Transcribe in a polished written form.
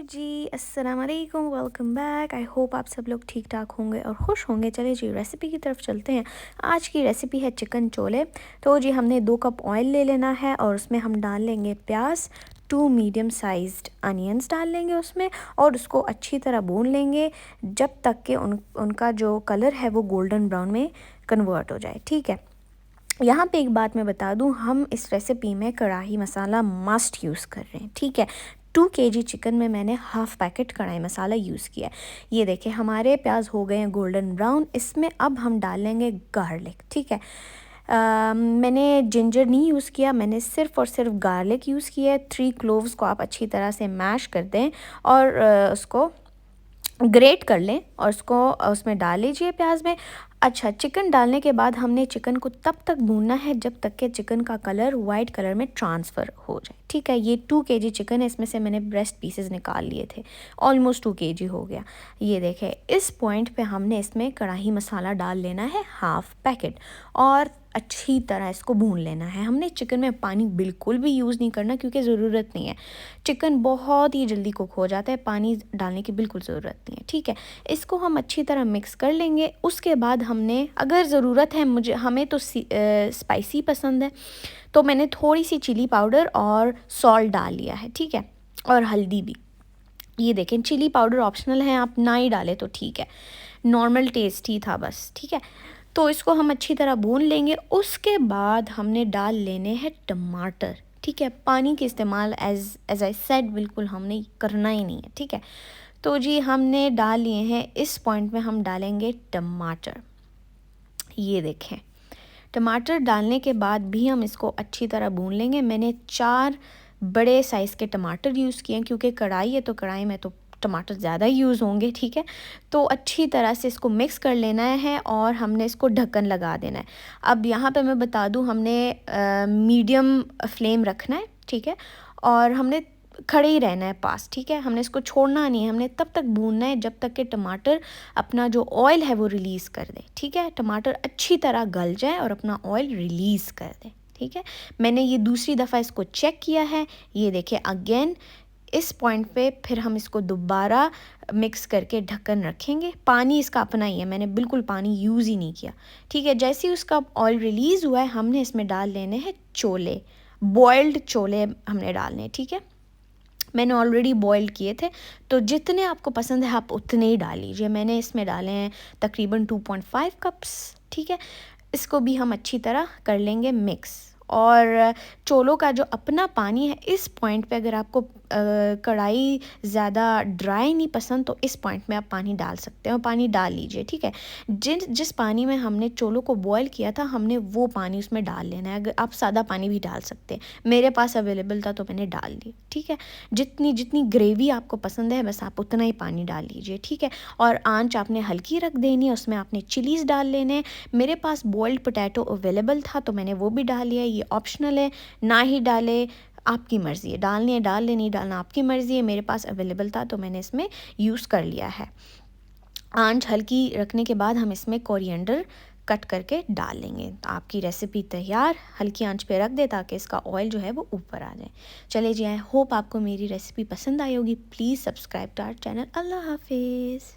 जी, अस्सलाम वालेकुम, welcome back. I hope आप सब लोग ठीक ठाक होंगे और खुश होंगे। चलिए जी रेसिपी की तरफ चलते हैं। आज की रेसिपी है चिकन चोले। तो जी हमने 2 कप ऑयल ले लेना है और उसमें हम डाल लेंगे प्याज, 2 मीडियम साइज्ड अनियंस डाल लेंगे उसमें और उसको अच्छी तरह भून लेंगे जब तक कि उनका जो कलर है वो गोल्डन ब्राउन में कन्वर्ट हो जाए। ठीक है, यहाँ पे एक बात मैं बता दूँ, हम इस रेसिपी में कढ़ाई मसाला मस्ट यूज़ कर रहे हैं। ठीक है, 2 केजी चिकन में मैंने हाफ़ पैकेट कढ़ाई मसाला यूज़ किया है। ये देखिए हमारे प्याज हो गए हैं गोल्डन ब्राउन। इसमें अब हम डालेंगे गार्लिक। ठीक है, मैंने जिंजर नहीं यूज़ किया, मैंने सिर्फ़ और सिर्फ गार्लिक यूज़ किया है। 3 क्लोव्स को आप अच्छी तरह से मैश कर दें और उसको ग्रेट कर लें और उसको उसमें डाल लीजिए प्याज में। अच्छा, चिकन डालने के बाद हमने चिकन को तब तक भूनना है जब तक कि चिकन का कलर वाइट कलर में ट्रांसफ़र हो जाए। ठीक है, ये 2 केजी चिकन है, इसमें से मैंने ब्रेस्ट पीसेस निकाल लिए थे। ऑलमोस्ट 2 केजी हो गया। ये देखें, इस पॉइंट पे हमने इसमें कढ़ाई मसाला डाल लेना है हाफ़ पैकेट और अच्छी तरह इसको भून लेना है। हमने चिकन में पानी बिल्कुल भी यूज़ नहीं करना क्योंकि ज़रूरत नहीं है। चिकन बहुत ही जल्दी कुक हो जाता है, पानी डालने की बिल्कुल ज़रूरत नहीं है। ठीक है, इसको हम अच्छी तरह मिक्स कर लेंगे। उसके बाद हमने, अगर ज़रूरत है, हमें तो स्पाइसी पसंद है तो मैंने थोड़ी सी चिली पाउडर और सॉल्ट डाल लिया है। ठीक है, और हल्दी भी। ये देखें, चिली पाउडर ऑप्शनल है, आप ना ही डालें तो ठीक है, नॉर्मल टेस्ट ही था बस। ठीक है, तो इसको हम अच्छी तरह भून लेंगे। उसके बाद हमने डाल लेने हैं टमाटर। ठीक है, पानी के इस्तेमाल एज आई सेड बिल्कुल हमने करना ही नहीं है। ठीक है, तो जी हमने डाल लिए हैं। इस पॉइंट में हम डालेंगे टमाटर। ये देखें, टमाटर डालने के बाद भी हम इसको अच्छी तरह भून लेंगे। मैंने 4 बड़े साइज़ के टमाटर यूज़ किए हैं क्योंकि कढ़ाई है तो कढ़ाई में तो टमाटर ज़्यादा यूज़ होंगे। ठीक है, तो अच्छी तरह से इसको मिक्स कर लेना है और हमने इसको ढक्कन लगा देना है। अब यहाँ पे मैं बता दूँ, हमने मीडियम फ्लेम रखना है। ठीक है, और हमने खड़े ही रहना है पास। ठीक है, हमने इसको छोड़ना नहीं है, हमने तब तक भूनना है जब तक कि टमाटर अपना जो ऑयल है वो रिलीज़ कर दे। ठीक है, टमाटर अच्छी तरह गल जाए और अपना ऑयल रिलीज़ कर दे। ठीक है, मैंने ये दूसरी दफ़ा इसको चेक किया है। ये देखिए अगेन, इस पॉइंट पे फिर हम इसको दोबारा मिक्स करके ढक्कन रखेंगे। पानी इसका अपना ही है, मैंने बिल्कुल पानी यूज़ ही नहीं किया। ठीक है, जैसे ही उसका ऑयल रिलीज़ हुआ है हमने इसमें डाल लेने हैं छोले, बॉयल्ड छोले हमने डालने हैं। ठीक है, मैंने ऑलरेडी बॉयल किए थे, तो जितने आपको पसंद है आप उतने ही डाल लीजिए। मैंने इसमें डाले हैं तकरीबन 2.5 कप्स। ठीक है, इसको भी हम अच्छी तरह कर लेंगे मिक्स। और चोलों का जो अपना पानी है, इस पॉइंट पे अगर आपको कढ़ाई ज़्यादा ड्राई नहीं पसंद तो इस पॉइंट में आप पानी डाल सकते हो, पानी डाल लीजिए। ठीक है, जिस पानी में हमने चोलों को बॉयल किया था हमने वो पानी उसमें डाल लेना है। अगर आप सादा पानी भी डाल सकते हैं, मेरे पास अवेलेबल था तो मैंने डाल दिया। ठीक है, जितनी जितनी ग्रेवी आपको पसंद है बस आप उतना ही पानी डाल लीजिए। ठीक है, और आंच आपने हल्की रख देनी है, उसमें आपने चिलीज़ डाल लेने। मेरे पास बॉइल्ड पोटैटो अवेलेबल था तो मैंने वो भी डाल लिया। ये ऑप्शनल है, ना ही डाले आपकी मर्ज़ी है, डालनी है डाल ले, नहीं डालना आपकी मर्ज़ी है। मेरे पास अवेलेबल था तो मैंने इसमें यूज़ कर लिया है। आंच हल्की रखने के बाद हम इसमें कोरिएंडर कट करके डाल लेंगे। आपकी रेसिपी तैयार। हल्की आंच पे रख दे ताकि इसका ऑयल जो है वो ऊपर आ जाए। चले जी, आई होप आपको मेरी रेसिपी पसंद आई होगी। Please subscribe to our channel. अल्लाह हाफिज़।